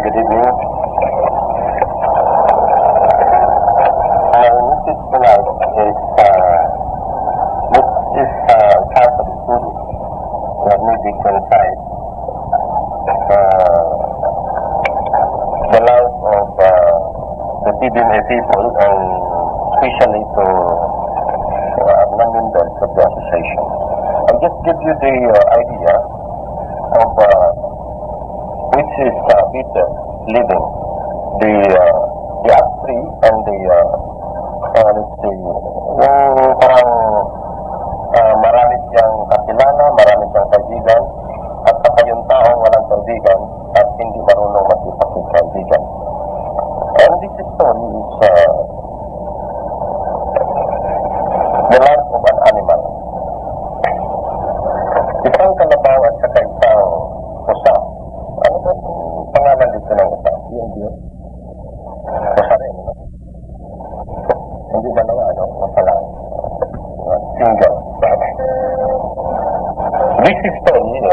Good evening. My message tonight is part of the study that may be concise. The life of the PBMA people and especially to non-members of the association. I'll just give you the idea of which is better living, the up-free and the let's see, yung parang marami siyang kakilala, marami siyang kaibigan, at saka yung taong walang kaibigan at hindi marunong makipagkaibigan. And this story is the life of an animal. Isang kalabaw at saka isang pusa. Ano ba yung pangalan dito ng isa? Yung Diyos? Pusa rin, no? Hindi dalawa, ano? Pusa lang. Single. This story,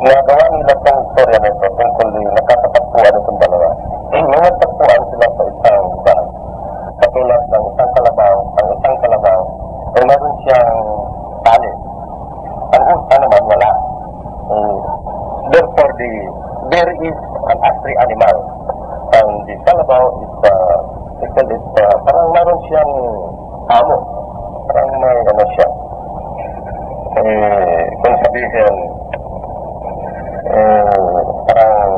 nagawa nila itong story na ito tungkol nakatapagpuan itong dalawa. Nangatagpuan sila sa isang lugar. Katulad ng isang kalabaw, ay meron siyang tali. Ang usa naman wala. Therefore, there is an astray animal. And the kalabaw is parang meron siyang amo. Parang may ano siya. Kung sabihin, parang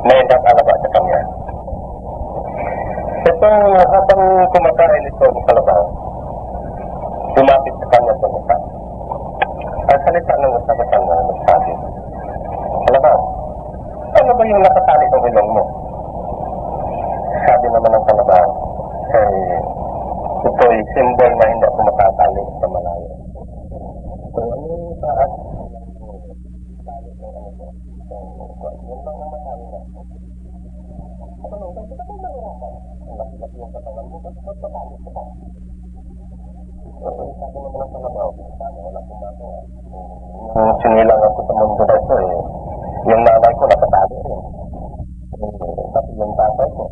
may nag-alaba sa kanya. Ito, habang kumakain ito ng kalabaw, lumapit sa kanya itong usa. Ang salita ng usa sa kanya, nagsabi, kalabaw, ano ba yung nakatali ng ilong mo? Sabi naman ng kalabaw, ito'y symbol na hindi ako makatali sa malayo. So, ano yung taas? Tali ng ano ko? Yun lang ang matali na. Ako nung, bakit ako nangirapan? Ang laki-laki yung katawan mo, bakit matali ko ba? Sabi naman ng kalabaw, sana wala kumagawa. Sinilang ako sa mundo na ito yung nanay ko nakatali rin. Tapos yung tatay ko.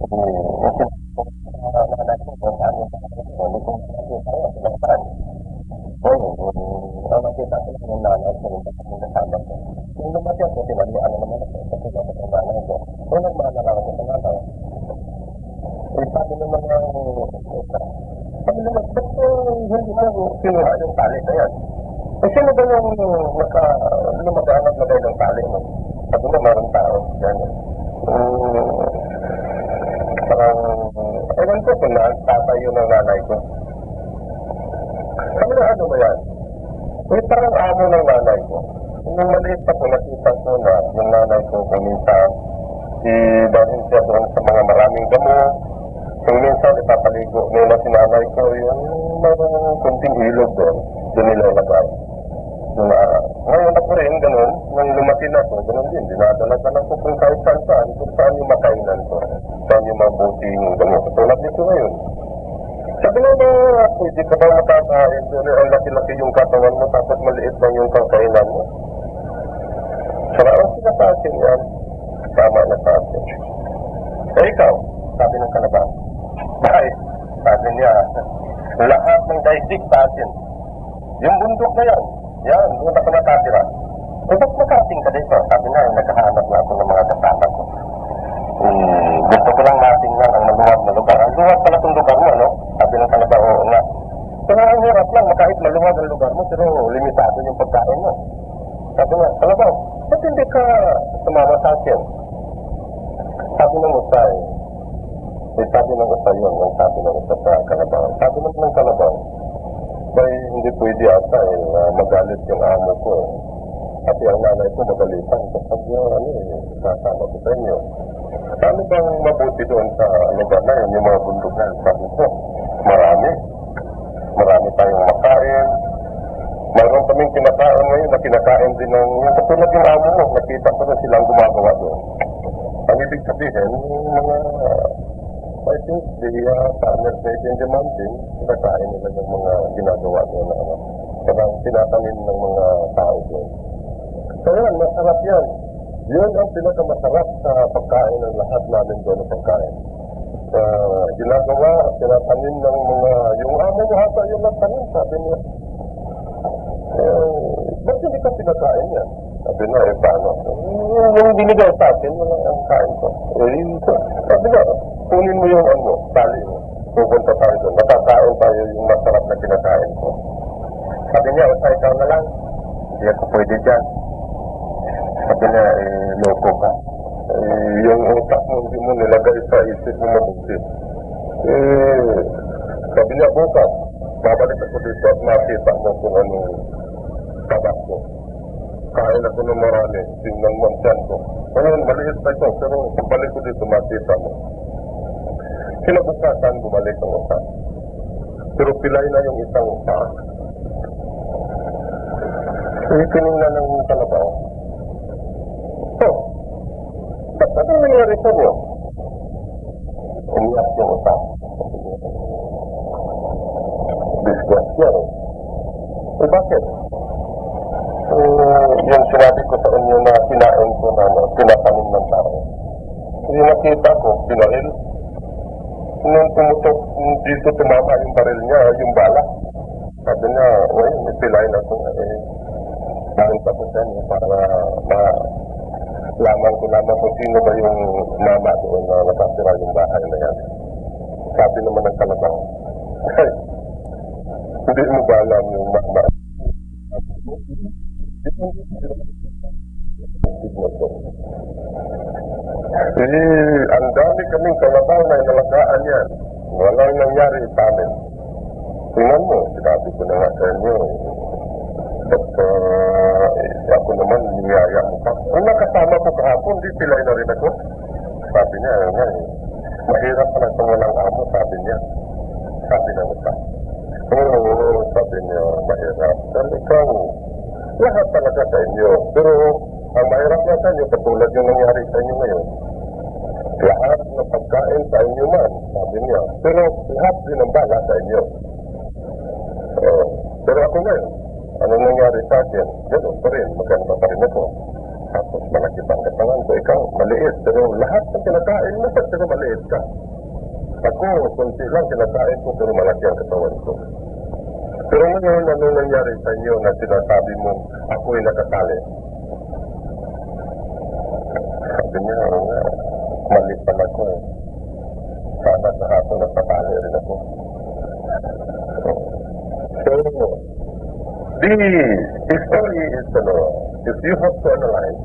Yung nanay ko, kung saan yung tatay ko, hindi kong sinasabi tayo, sinasaan. Ang makita ko yung nanay ko, yung kasama ko. Yung lumati ako, tinalian naman ako, kasi dapat yung nanay ko. Kung nagmana lang ako sa nanay. Sabi naman yung sabi naman, ba't hindi mo kinuha yung tali na yan? Sino ba yung lumagaan at lagay ng tali mo? Sabi mo, mayroong tao. Yan. Parang, ewan ko kung tatay yun ng nanay ko. Sabi na, ano ba yan? Parang amo ng nanay ko. Nung maliit ako, nakita ko na yung nanay ko kuminsan, dahil siya doon sa mga maraming damo. Kung minsan, ipapaligo nila si nanay ko, yung mayroong kunting ilog doon, doon nila ilagay. Ngayon ako rin, ganun, nung lumatin ako, ganun din, dinadala-dala ko kung kahit saan, kung saan yung makainan ko, saan yung mabuting ganun. Katulad dito ngayon. Sabi na pwede ka ba makakain doon, ang laki-laki yung katawan mo, tapos maliit lang yung kakainan mo. Saraan sila sa akin yan. Tama na sa akin. Ikaw, sabi ng kalabaw, bakit? Sabi niya, lahat ng daigdig sa akin. Yung bundok na yan, doon ako nakatira. Ba't makating ka dito? Sabi na, naghahanap na ako ng mga kasama ko. Gusto ko lang matingnan ang maluwag na lugar. Ang luwag pala itong lugar mo, no? Sabi ng kalabaw, oo nga. Pero ang hirap lang, kahit maluwag ang lugar mo, pero limitado yung pagkain mo. Sabi nga, kalabaw, ba't hindi ka sumama sa akin? Sabi ng usay, sabi ng usay yun, ang sabi ng usay sa kalabaw. Sabi ng kalabaw, bay hindi pwede ata magalit yung amo ko. Kasi ang nanay ko magalitan kapag kasama ko sa inyo. Ano bang mabuti doon sa lugar na yun, yung mga bundok na yun? Sabi ko, marami tayong makain. Mayroon kaming kinakain ngayon na kinakain din ng yung katulad yung amo mo, nakita ko na silang gumagawa doon. Ang ibig sabihin, mga I think the farmers in the mountain, kinakain nila yung mga ginagawa doon na parang tinatanim ng mga tao doon. So yan, masarap yan. Yun ang pinakamasarap sa pagkain ng lahat namin doon ng pagkain. Ginagawa at tinatanim ng mga, yung amo mo hata yung nagtanim, sabi niya. Ba't hindi ka pinakain yan? Sabi na, paano? Yung binigay sa akin, wala ang kain ko. Sabi na, kunin mo yung tali mo. Pupunta tayo doon. Nakakain tayo yung masarap na kinakain ko. Sabi niya, ikaw na lang. Hindi ako pwede dyan. Sabi niya, loko ka. Yung utak mo, hindi mo nilagay sa isip mo mabuti. Sabi niya, bukas, babalik ako dito at makita mo kung anong tabak ko. Kain ako ng marami, tingnan mo ang tiyan ko. Ngayon, maliit pa ito, pero balik ko dito, makita mo. Kinabukasan, bumalik ang utak. Pero pilay na yung isang utak. Tinignan ng kalabaw. Ba't anong nangyari sa inyo? Umiyak yung utak. Disgrasya. Bakit? Yung sinabi ko sa inyo na kinain ko na tinatanim ng tao. Hindi nakita ko, pinaril. Nung tumutok dito tumama yung baril niya, yung bala. Sabi niya, ngayon, ipilay na ito. Nakita ko sa inyo para malaman ko naman kung sino ba yung mama doon na nakasira yung bahay na yan. Sabi naman ng kalabaw, hindi mo ba alam yung mama? Ang dami kaming kalabaw na inalagaan yan. Walang nangyari sa amin. Tingnan mo, sinabi ko na nga sa inyo. Ako naman, niyaya mo pa. Kung nakasama ko kahapon, di pilay na rin ako. Sabi niya, mahirap pala itong walang amo, sabi niya. Sabi na mo pa. Oo, sabi niya, mahirap. Pero ikaw, lahat talaga sa inyo. Pero ang mahirap na sa inyo, katulad yung nangyari sa inyo ngayon. Lahat na pagkain sa inyo man, sabi niya. Pero lahat din ang bala sa inyo. Pero ako ngayon, ano nangyari sa akin? Gano'n pa rin, maganda pa rin ako. Tapos malaki pang katangan ko, ikaw, maliit. Pero lahat ng kinakain mo, pero maliit ka. Ako, kunti lang kinakain ko, pero malaki ang katawan ko. Pero ngayon, ano nangyari sa inyo na sinasabi mo, ako'y nakasali? Sabi niya, mali pala ko. Sana sa hapon nagpapali rin ako. So, the story is, if you have to analyze,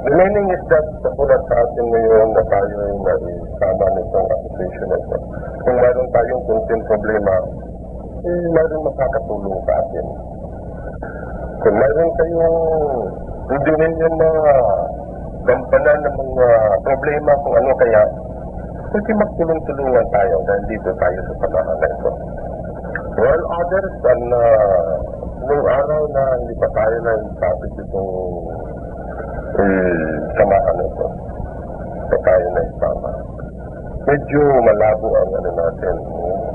the meaning is that sabulat sa atin ngayon na tayo ay naisama nitong association na ito. Kung mayroon tayong kunting problema, mayroon makakatulong sa atin. Kung mayroon kayong hindi ninyo mga gampanan ng mga problema kung ano kaya, kasi magtulong-tulungan tayo dahil dito tayo sa samahan na ito. While others, nung araw na hindi pa tayo na isapit itong samahan na ito, pa tayo na isama. Medyo malabo ang natin.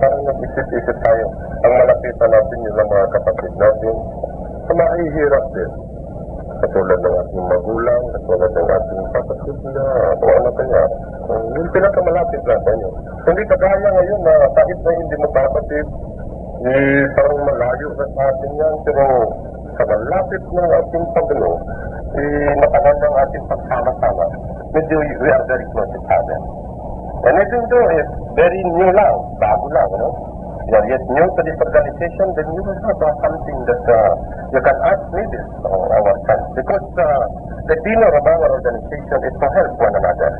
Parang nag-isip-isip tayo. Ang malapitan natin yung mga kapatid natin, na mahihirap din. Katulad ng ating magulang, katulad ng ating kapatid na, o ano kaya. Yung pinakamalapit natin yun. Hindi kagaya ngayon na kahit na hindi mo kapatid, parang malayo na sa atin yan, pero sa malapit ng ating pagano, matagal ng ating pagsama-sama, medyo we are very close to each other. And even though it's very new lang, bago lang, you are yet new to this organization, then you will have something that you can ask me this our friends. Because the dinner of our organization is to help one another.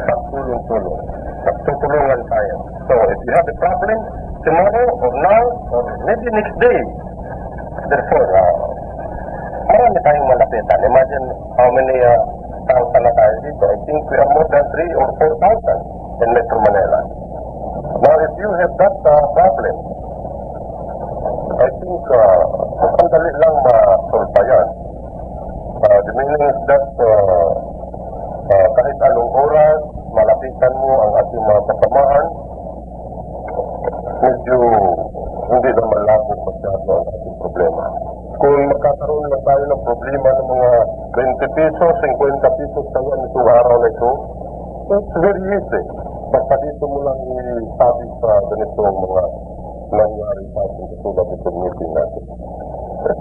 Pagtulong-tulong. Pagtutulungan tayo. So if you have a problem, tomorrow or now or maybe next day, therefore, marami tayong malapitan. Imagine how many thousand na tayo dito. I think we are more than 3,000 or 4,000 in Metro Manila. Now, if you have that problem, I think ang dali lang ma-solve yan. The meaning is that kahit anong oras, malapitan mo ang ating mga kasamahan, medyo hindi naman labo masyado ang ating problema. Kung magkakaroon lang tayo ng problema ng mga 20 pesos, 50 pesos tayo itong araw na ito. It's very easy. Basta dito mo lang isabi sa ganitong mga nangyari sa ating katulad itong meeting natin. At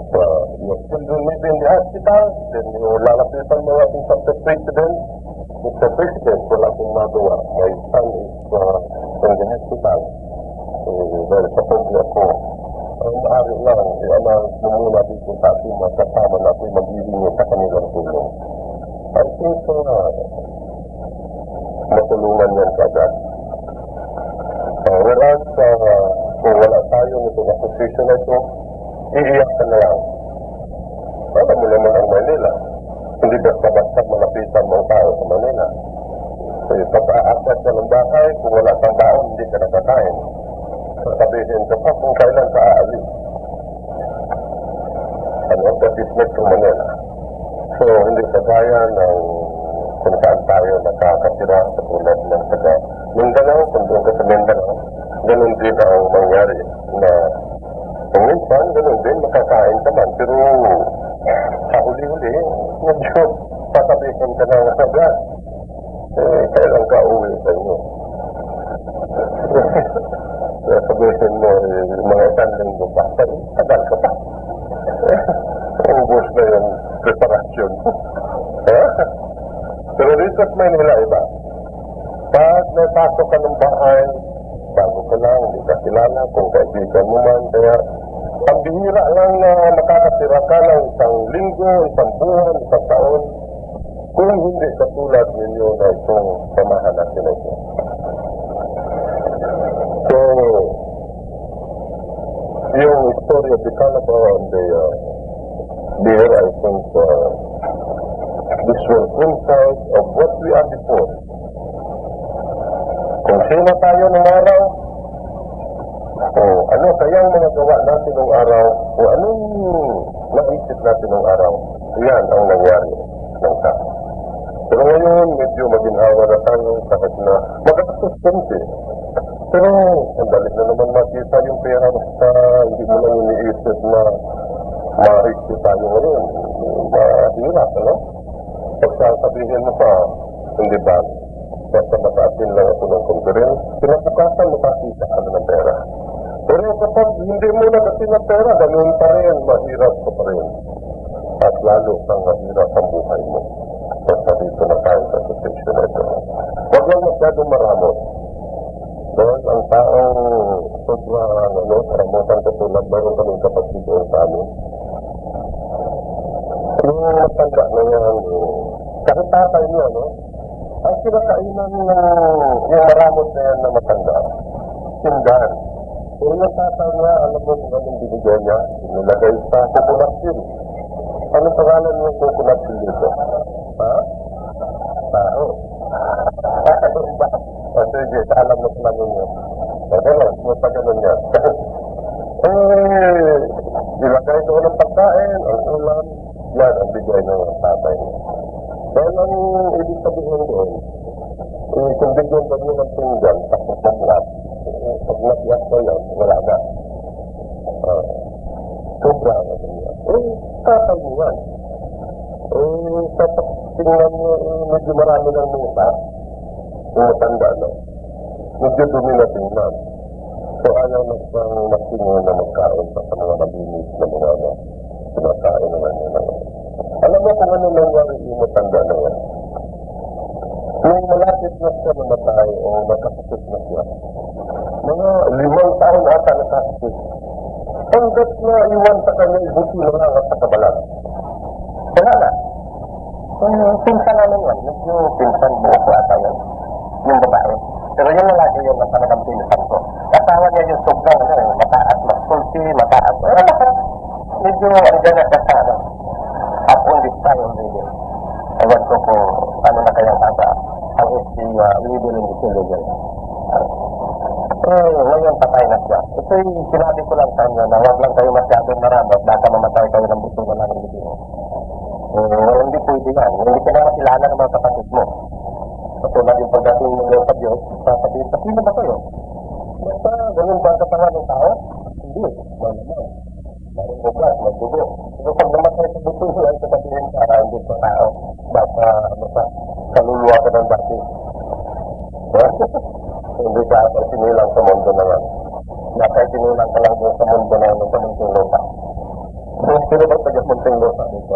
your children may be in the hospital, then yung lalapitan mo ating Mr. President. Mr. President, wala akong nagawa. My son is in the hospital. Dahil sa pagdi ako, ang maaari lang, i-announce mo muna dito sa ating mga kasama na ako'y maghihingi sa kanilang tulong. I think matulungan yan kaagad. Whereas, kung wala tayo nitong association na ito, iiyak ka na lang. Alam mo naman ang Manila. Hindi basta-basta malapitan mo tao sa Manila. So, pag-aakit ka ng bahay, kung wala kang baon, hindi ka nakakain. Sasabihin ka pa kung kailan ka aalis. Ano, that is Metro Manila. So, hindi kagaya ng kung saan tayo nakakatira sa tulad ng taga Mindanao, kung doon ka sa Mindanao, ganun din ang mangyari na kung minsan, ganun din, makakain ka man. Pero sa huli-huli, medyo sasabihin ka na agad. Kailan ka uwi sa inyo? Sabihin mo, mga isang linggo pa, tagal ka pa. Ubus na yung preparasyon. Pero dito at Manila, iba. Pag napasok ka ng bahay, bago ka lang, hindi ka kilala, kung kaibigan mo man, kaya ang bihira lang na makakatira ka ng isang linggo, isang buwan, isang taon, kung hindi katulad ninyo na itong samahan natin na ito. So, yung story of the Calabar and there, I think this will coincide of what we are before. Kung sino tayo ng araw, o ano kayang mga gawa natin ng araw, o anong naisip natin ng araw, yan ang nangyari ng tao. Pero ngayon, medyo maginhawa na tayo kahit na mag-asus kunti. Pero, ang dali na naman makita yung pera basta hindi mo lang iniisip na mahigpit tayo ngayon. Mahirap, ano? Pagsasabihin mo pa, hindi ba? Basta mataatin lang ako ng conference, pinabukasan makakita ka na ng pera. Pero kapag hindi mo na kasi ng pera, ganun pa rin, mahirap ka pa rin. At lalo kang mahirap ang buhay mo. Basta dito na tayo sa situation na ito. Huwag lang masyadong maramot. Dahil ang taong sobrang karamutan katulad, mayroon kaming kapatid doon sa amin. Yung matanda na yan, kahit tatay niya, no? Ang kinakainan ng yung maramot na yan na matanda, sindan. Pero yung tatay niya, alam mo kung anong binigyan niya, nilagay sa coconut shell. Anong pangalan ng coconut shell dito? Ha? Tao. Ano ba? O sige, alam mo sa namin yun. Ganun, mas ganun yan. Ilagay doon ang pagkain, ang ulam, yan ang bigay ng tatay niya. Dahil ang ibig sabihin doon, kung bigyan ba niyo ng pinggan, tapos mag-lap, pag nag-lap ko yan, wala na. Sobra na niya. Tatay niyo yan. Tapos tingnan niyo, medyo marami ng muta, yung matanda na. Medyo dumi na tingnan. So ayaw na pang masingo na magkain sa mga nabinis na mga pinakain naman nila. Alam mo kung ano nangyari yung matanda na yan? Nung malapit na siya namatay o nakasakit na siya, mga 5 taon ata nakasakit. Hanggat na iwan sa kanya, ibuti na lang at sa kabalat. Wala na. Pinsan namin yan. Medyo pinsan mo ko ata yan. Yung babae. Pero yung lalaki yung talagang pinsan ko. Asawa niya yung sobrang mataas, masulti, mataas. Medyo andyan na siya sa up on this time already. Ewan ko kung ano na kayang ata ang level in this illegal. Ngayon patay na siya. Ito yung sinabi ko lang sa inyo na huwag lang kayo masyadong maramot baka mamatay kayo ng buto wala ng hindi mo. Hindi pwede yan. Hindi ka na makilala ng mga kapatid mo. Patulad yung pagdating mo sa Diyos, sasabihin, sino ba kayo? Basta ganun ba ang kapangan ng tao? Hindi. Malaman. Maring buklat, magdugo. Pero pag namatay sa buto, ay sasabihin ka, hindi pagod pa tao. Baka, kaluluwa ka ng dati. Hindi ka sinilang sa mundo na yan. Baka sinilang ka lang doon sa mundo na yan, sa munting lupa. Sino ba taga munting lupa dito?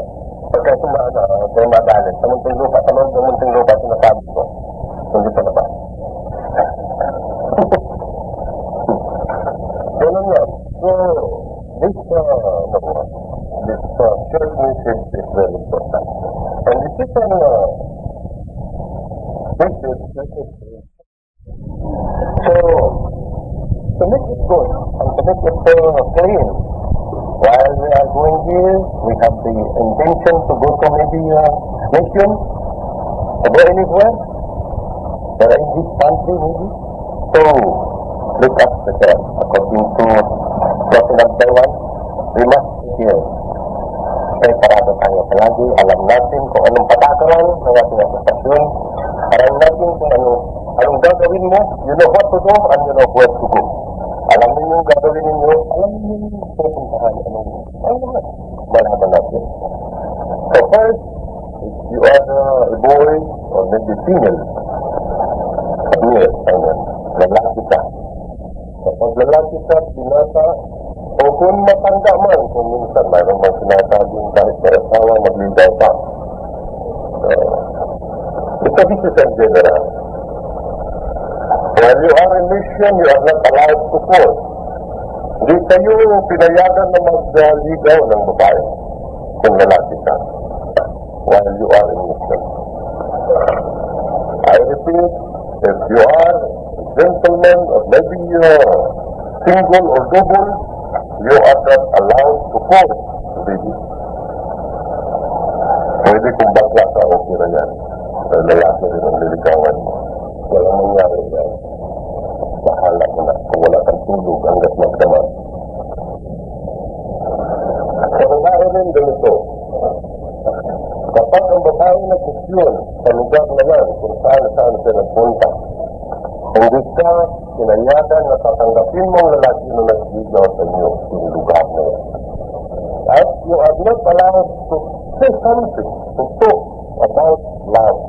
Pagka sumana, kayo magalit. Sa munting lupa, sa munting lupa, sinasabi ko. Hindi pa na ba? Ganun yan. So, this shared message is very important. And this is an message. So, to make it good and to make it clean, while we are going here, we have the intention to go to maybe a mission, to go anywhere, or in this country maybe. So, look at the term. According to Prophet number 1, we must be here. Kaya parado tayo palagi, alam natin kung anong patakaran ng ating asosasyon, alam natin kung anong gagawin mo, you know what to do and you know where to go. Alam niyo yung gagawin ninyo, alam niyo yung pupuntahan, malaman natin. So first, if you are a boy or maybe female, lalaki ka. Kapag lalaki ka, binata, o kung matanda man, kung minsan mayroon bang sinasabing kahit may asawa, magligaw ka. This is in general. While you are in mission, you are not allowed to force. Hindi kayo pinayagan na magligaw ng babae kung lalaki ka. While you are in mission. I repeat, if you are a gentleman or maybe single or double, you are not allowed to force, baby. Pwede kung bakla ka, okay na yan. Lalaki rin ang liligawan mo. Walang mangyari yan. Bahala mo na kung wala kang tulog hanggat magdamag. Sa babae rin ganito. Kapag ang babae nagkusyon sa lugar na yan, kung saan siya nagpunta, hindi ka pinayagan na tatanggapin mong lalaki na nagligaw sa inyo yung lugar na yan. At you are not allowed to say something, to talk about love.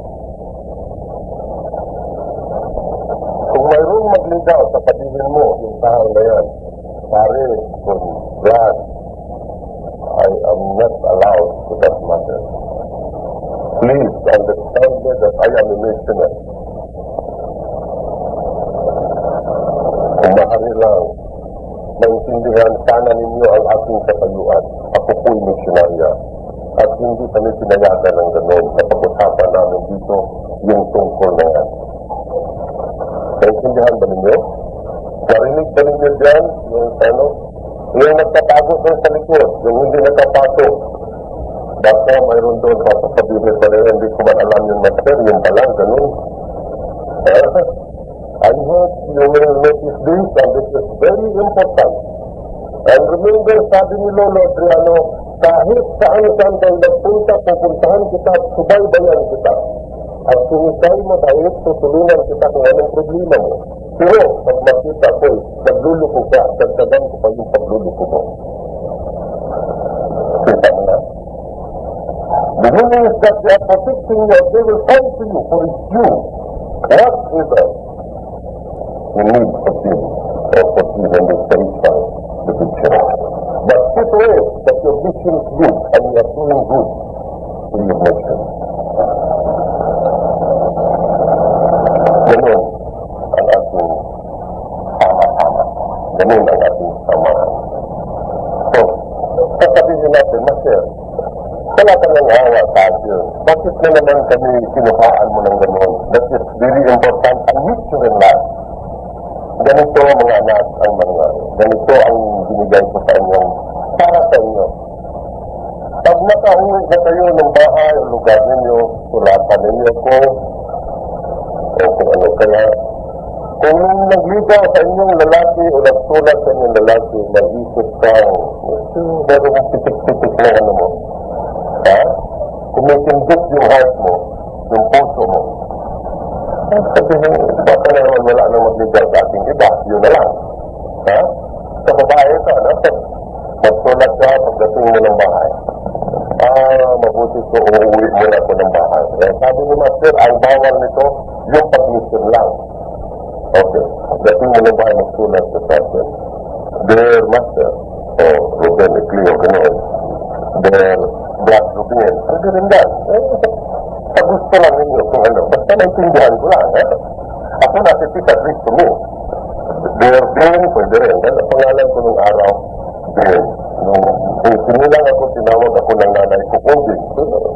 Kung mayroong magligaw sa patigin mo yung tao na yan, pare, kung glad, I am not allowed to that matter. Please understand me that I am a missionary. Kung maaari lang, maintindihan sana ninyo ang aking katayuan. Ako po'y missionarya. At hindi kami pinayagan ng ganon. Napag-usapan namin dito yung tungkol na yan. Maintindihan ba ninyo? Narinig ba ninyo dyan? Yung nagtatago doon sa likod, yung hindi nakapasok. Basta mayroon doon, papasabihin pa rin, hindi ko man alam yung master, yung palang, ganun. I hope you will notice this, and this is very important. And remember, sabi ni Lolo Adriano, kahit saan kayo nagpunta, pupuntahan kita at subaybayan kita. At kung ikay mo dahil, tutulungan kita kung anong problema mo. Pero, pag makita ko, nagluluko ka, dagdagan ko pa yung pagluluko mo. Kita mo na. The meaning is that they are protecting you, and they will fight for you, for it's you. Whatever you need of them, or for even the spiritual, the picture. But keep away that your mission is good, and you are doing good to your mission. Ganun ang ating sama-sama. Ganun ang ating samahan. So, sasabihin natin, Master, wala ka nang hawa sa atin. Bakit na naman kami kinuhaan mo ng ganun? That is very important. And mission in life. Ganito mga anak ang mangyari. Ganito ang binigay ko sa inyo para sa inyo. Pag nakauwi na kayo ng bahay o lugar ninyo, sulatan ninyo ko o kung ano kaya. Kung nagligaw sa inyong lalaki o nagsulat sa inyong lalaki, mag-isip ka, meron mong pitik-pitik na ano mo. Ha? Kung may tindok yung heart mo, yung puso mo, sabihin, baka naman wala nang magligaw sa ating iba, yun na lang. Ha? Sa babae ka, no? Magsulat ka pagdating mo ng bahay. mabuti ko, uuwi muna ako ng bahay. Sabi ni Master, ang bawal nito, yung pag-mission lang. Okay. Dating mo ng bahay magsulat sa Master. Dear Master, Ruben Eclio, ganoon. Dear Black Ruben, ang garindan. Sa gusto lang ninyo kung ano. Basta naintindihan ko lang. Ako nasipit at least to me. Dear Ben, pwede rin. Ang pangalan ko nung araw, Ben. Nung sinilang ako, tinawag ako ng nanay ko, Ubin.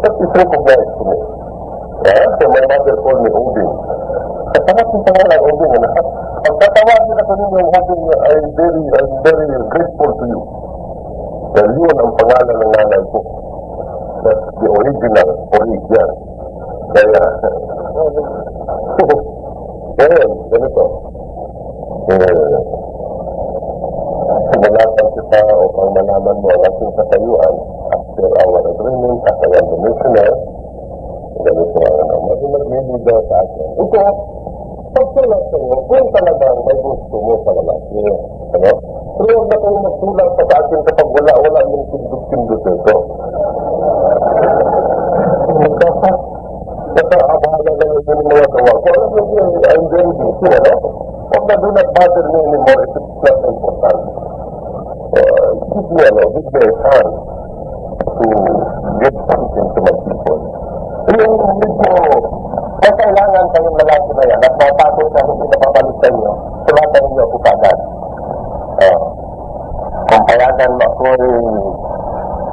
That is recognized to me. So my mother called me Ubin. At sarap yung pangalan, Ubin. Ang tatawagin ako ninyo, Ubin, I'm very grateful to you. Dahil yun ang pangalan ng nanay ko. That's the original, original. Kaya, ganito. Sinalatan kita upang malaman mo ang ating katayuan after our agreement as I am the missioner. Ganito mag-ligaw sa akin. Ito, pagsulat sa iyo, kung talagang may gusto mo sa lalaki. Ano? Pero huwag na kayong magsulat sa akin kapag wala yung pindot-pindot ito. Basta abahala na yung mga gawa ko. I'm very busy, ano? Huwag na do not bother me anymore if it's not important. Give me a chance to give something to my people. Yung medyo, kung kailangan kayong lalaki na yan at matakot sa hindi napapalik sa inyo, sulatan ninyo ako kagad. Kung payagan mo ako,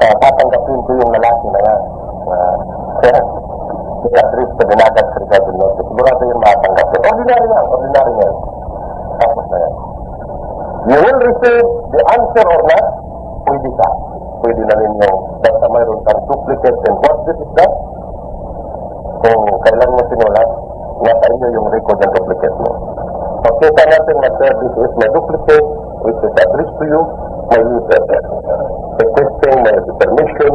tatanggapin ko yung lalaki na yan. Kaya, i-address ko din agad sa regard ng notice. Sigurado yung matatanggapin. Ordinary yan. Tapos na yan. You will receive the answer or not, pwede ka. Pwede na ninyo basta mayroon kang duplicate and what this is that? Kung kailan mo sinulat, nasa inyo yung record ng duplicate mo. Pagkita natin, Master, this is my duplicate, which is addressed to you, my letter. Requesting my permission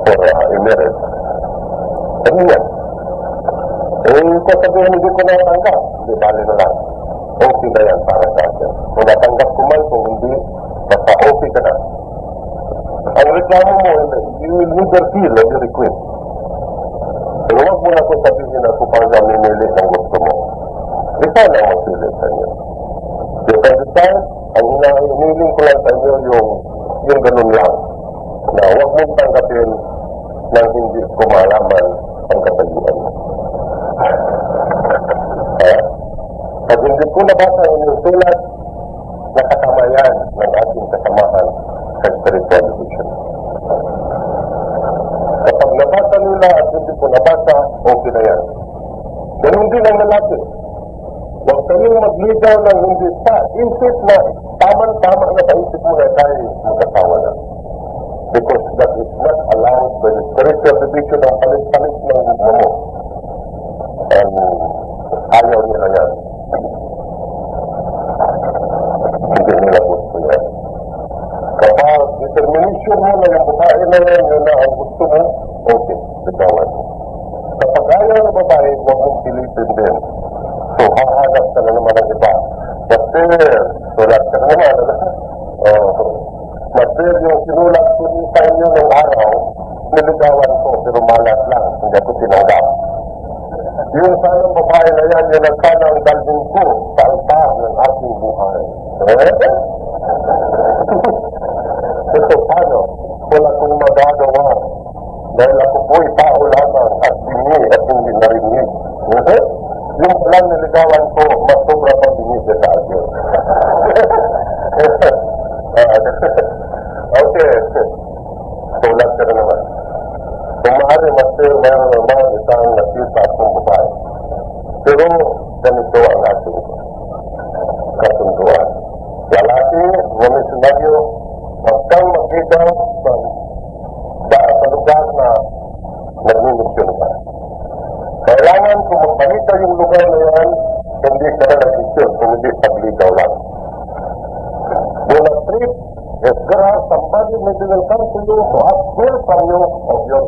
for a marriage. Ano yan? Kung sabihin hindi ko natanggap, hindi bali na lang. Okay na yan para sa akin. Kung natanggap ko man, kung hindi, basta okay ka na. Ang reklamo mo, you will neither feel or you request. Pero huwag mo na kung sabihin ako pang namimili ng gusto mo. Isa na magpili sa inyo. You can decide, ang hinihiling ko lang sa inyo yung ganun lang. Na huwag mong tanggapin nang hindi ko malaman ang katayuan mo. Pag hindi ko nabasa ang inyong sulat, nakasama yan ng ating kasamahan sa spiritual division. Kapag nabasa nila at hindi ko nabasa, okay na yan. Ganun din ang lalaki. Huwag kayong magligaw ng hindi sa isip na tama na sa isip mo na tayo magkasawa na. Because that is not allowed by the spiritual division ng palit-palit ng mo. And ayaw nila yan. Hindi nila gusto yan. Kapag determination mo na yung babae na yan, yun na ang gusto mo, okay, bitawan mo. Kapag ayaw na babae, huwag mong pilitin din. So, hahanap ka na naman ng iba. Master, sulat ka na naman. Master, yung sinulat ko sa inyo ng araw, niligawan ko, pero malas lang, hindi ako tinanggap. Yung sanang babae na yan, yung nagkana ang dalhin ko sa altar ng aking buhay. Ito paano? Wala kong magagawa. Dahil ako po'y tao lamang at bingi at hindi narinig. Yung plan niligawan ko, mas sobra pang bingi sa akin. Okay. Sulat ka na naman. Kung maaari, Master, mayroon naman isang nakita akong babae. Pero ganito ang ating kasunduan. Lalaki, misyonaryo, huwag kang mag-igaw sa lugar na nagmimisyon ka. Kailangan kung magpanita yung lugar na yan, hindi ka na nag-misyon, kung hindi pagligaw lang. When a trip is there, somebody maybe will come to you to ask help from you of your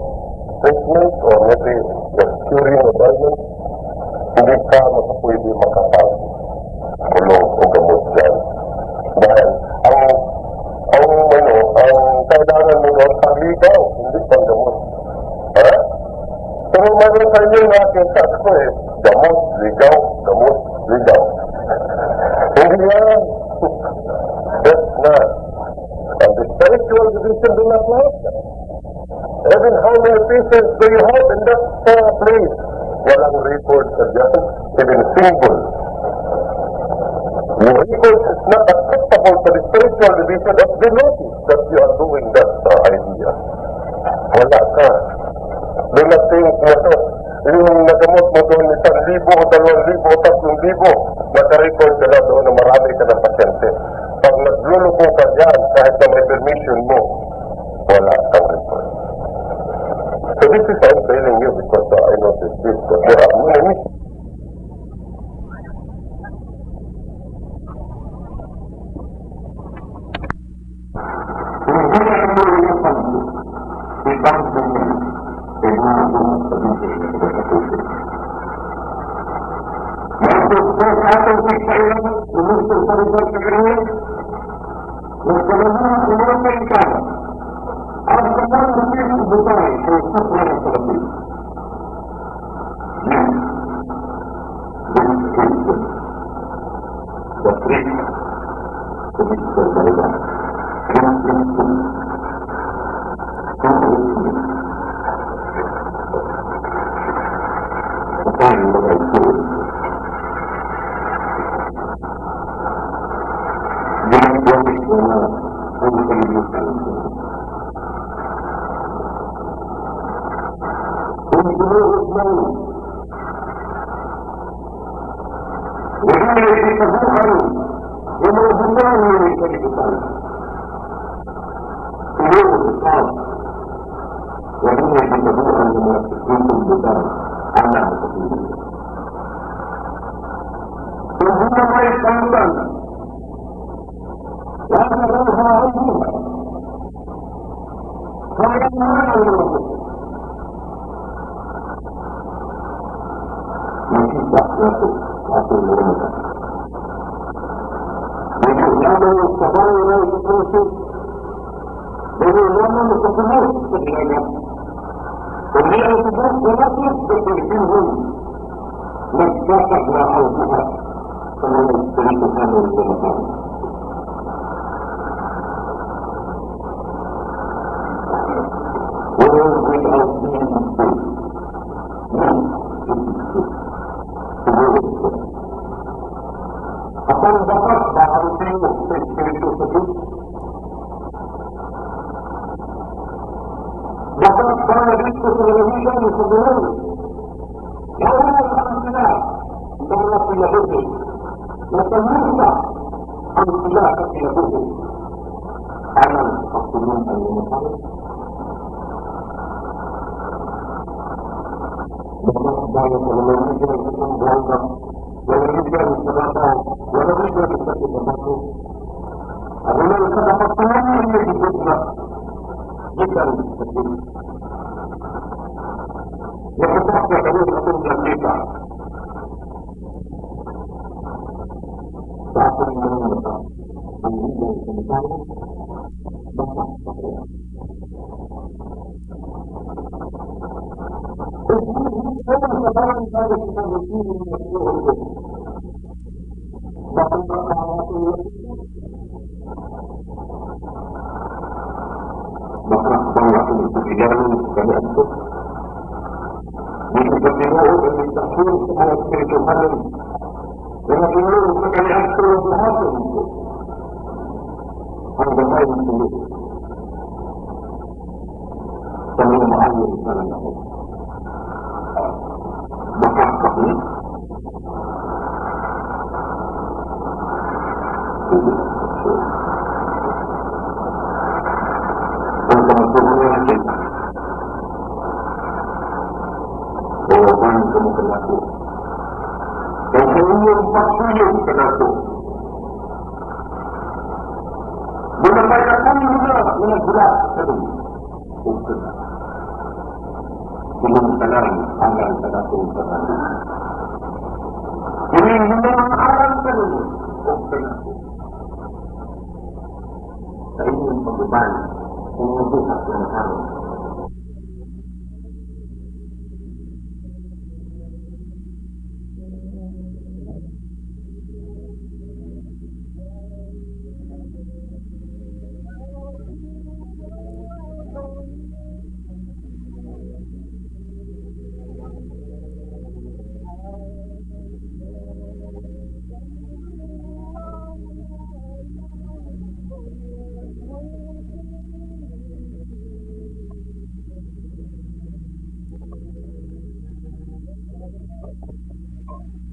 treatment or maybe your curing or burden, hindi ka pwede makapag kulong o gamot dyan. Dahil ang kailangan mo doon pagligaw, hindi pang gamot. Pero mayroon sa inyo yung aking sabi ko gamot, ligaw, gamot, ligaw. Hindi yan. That's not. And the spiritual division do not like that. Even how many pieces do you have in that place? Walang record sa dyan, even symbol. Your record is not acceptable to the spiritual division of the notice that you are doing that idea. Wala ka. Do not think na yung nagamot mo doon 1,000 o 2,000 o 3,000, naka-record ka na doon na marami ka ng pasyente. Pag nagluluko ka dyan, kahit na may permission mo, wala kang record. So this is I'm telling you because I noticed this. There are many.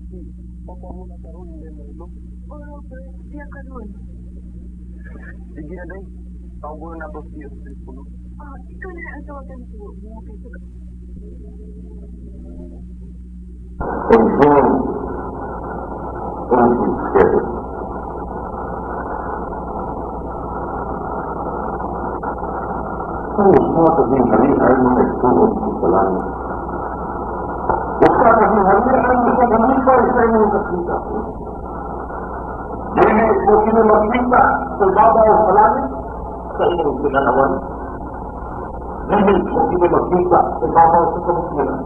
Pamamula ka ron, hindi mo ilo. Oh, Robert, siya ka ron. Sige na, day. Tawag ko na nato sa iyo sa telepono. Ikaw na ang tawagan ko. Bumukay ko. Confirm. Only schedule. Ang isa kasing halian mo nagtuon sa langit. Isa kasing halian mo sa gamipay sa inyong kasita. Dili mo kinumakita sa babaw sa langit sa inyong pinanawan. Dili mo kinumakita sa babaw sa kamukiran.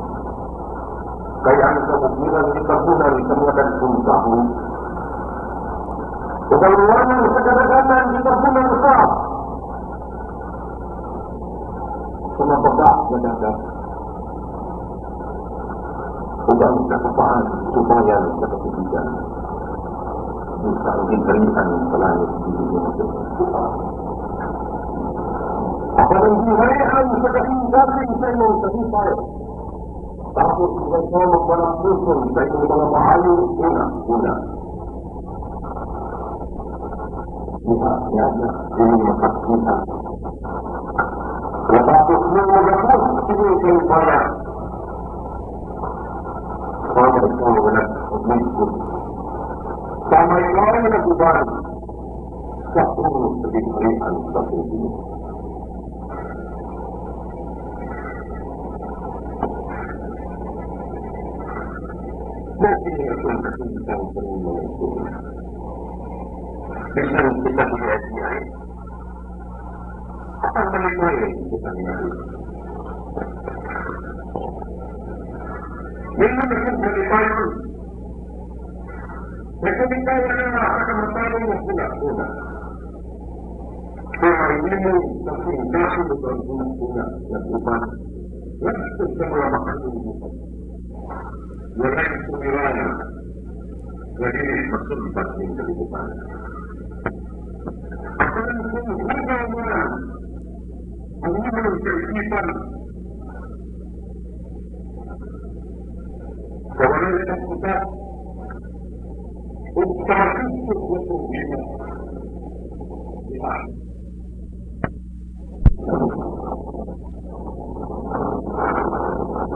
Kaya ang kamukiran ni kabunan sa mga dagkong kahon. O kaliwanan sa kadaganan ni kabunan sa sumababa na dagat. O ang kasapaan subayan sa kasibigan. Bisa ang hintalian sa langit hindi mo natin. Ako ang hihayaan sa kasing-kasing sa inyong kasipay. Tapos ikay ko magwalang puso sa inyong mga maayong una. Niya, hindi makakita. Tapos nung magapos, sige kayo pala. Sama ikaw wala mag-lisod. Sama ikaw ay nag-uban sa ulo sa dinarian sa Pilipino. Dati niya itong kasintang sa mga ito. Isang kita niya ay akan menikmati bukan lagi. Dengan menikmati, mereka minta yang akan mencari yang punah. Hari ini tapi kasih bukan punah yang bukan. Langsung semula makan dulu. Mulai semulanya, jadi maksud batin dari bukan. Akan semula. Ang ilang kaisipan sa walang itang puta o sa makasok ko itong ina.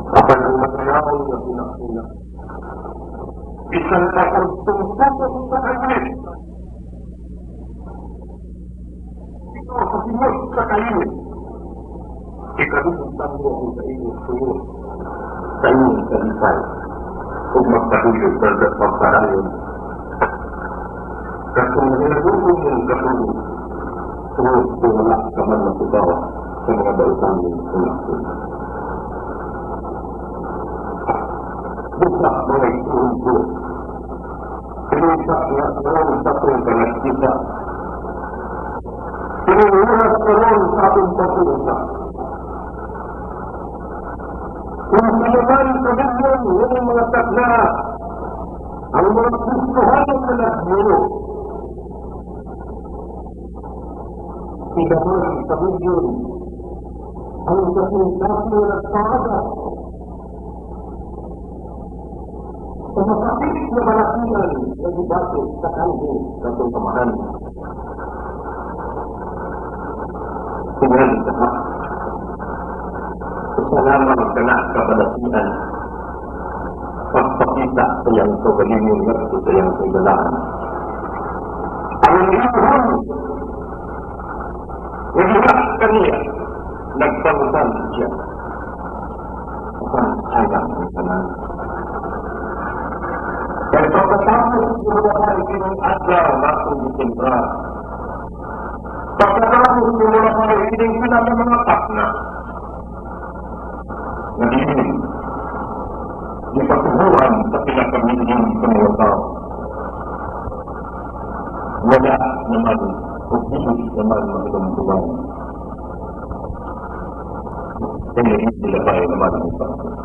Apan ang matayawal na pinakuna. Isang kakagtungkot sa kainin. Ito sa simot sa kainin. Ikalubutan mo ako sa inyong suyo, sa inyong kalipay, kung magkatulog sa pagkarayon. Kasong nilagulong mong katulog, sumunod kung wala ka man matubaw sa mga bautang mong sunakot. Busak mga iturong ko. Pinusak na karoon sa itong panagkita. Pinununas karoon sa itong patusa. Kung sinaman sa ganyan yung mga takla, ang mga gustuhan na nagmuro. Sigaman sa ganyan, ang kasintapo na nagpaga. Sa makapit na malakinan na dibate sa kanto ng pamahan. Tingnan sa salamat ka na kabalasian. Pagpakita sa iyang kagalingon at sa iyang kagalaan. Ang inuhon, nagilas kaniya, nagpangutan siya. Ang sayang ang tanan. Kaya pagkatapos lumabay pinag-adlaw na itong Disyembra. Pagkatapos lumabay pinag-pinag ng mga takna. Nagiging di patuhuran sa pinakamiling sa mga tao. Wala naman o bilis naman magandang tuwan. Kaya hindi nila tayo naman ang tao.